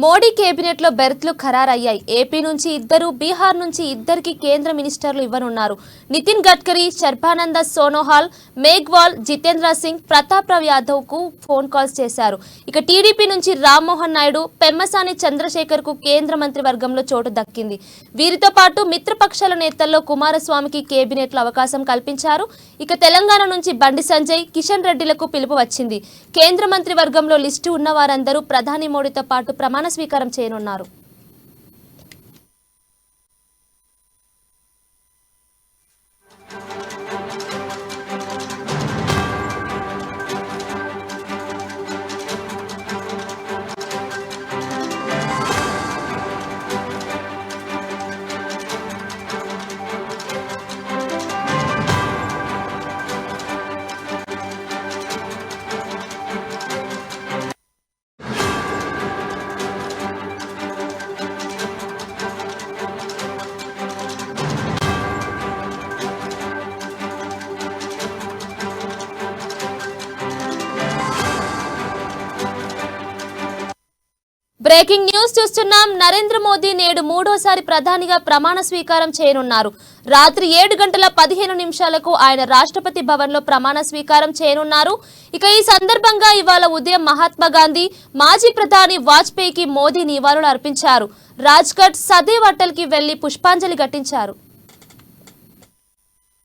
Modi cabinet లో బెర్త్లు ఖరారయ్యాయి. AP నుంచి ఇద్దరు, బీహార్ నుంచి ఇద్దరికి కేంద్ర మినిస్టర్లు ఇవ్వనున్నారు. నితిన్ గడ్కరీ, సర్బానంద సోనోవాల్, మేఘ్వాల్, జితేంద్ర సింగ్, ప్రతాప్ రావ్ యాదవ్ కు ఫోన్ కాల్స్ చేశారు. ఇక టీడీపీ నుంచి రామ్మోహన్ నాయుడు, పెమ్మసాని చంద్రశేఖర్ కు కేంద్ర మంత్రి వర్గంలో చోటు దక్కింది. వీరితో పాటు మిత్రపక్షాల నేతల్లో కుమారస్వామికి కేబినెట్ లో అవకాశం కల్పించారు. ఇక తెలంగాణ నుంచి బండి సంజయ్, కిషన్ రెడ్డిలకు పిలుపు వచ్చింది. కేంద్ర మంత్రి వర్గంలో లిస్టు ఉన్న వారందరూ ప్రధాని మోడీతో పాటు ప్రమాణ స్వీకారం చేయనున్నారు. బ్రేకింగ్ న్యూస్ చూస్తున్నాం. నరేంద్ర మోదీ నేడు మూడోసారి ప్రధానిగా ప్రమాణ స్వీకారం చేయనున్నారు. రాత్రి 7:15 ఆయన రాష్ట్రపతి భవన్ లో ప్రమాణ స్వీకారం చేయనున్నారు. ఇక ఈ సందర్భంగా ఇవాళ ఉదయం మహాత్మా గాంధీ, మాజీ ప్రధాని వాజ్పేయికి మోదీ నివాళులు అర్పించారు. రాజ్ఘాట్, సదైవ్ అటల్ కి వెళ్లి పుష్పాంజలి ఘటించారు.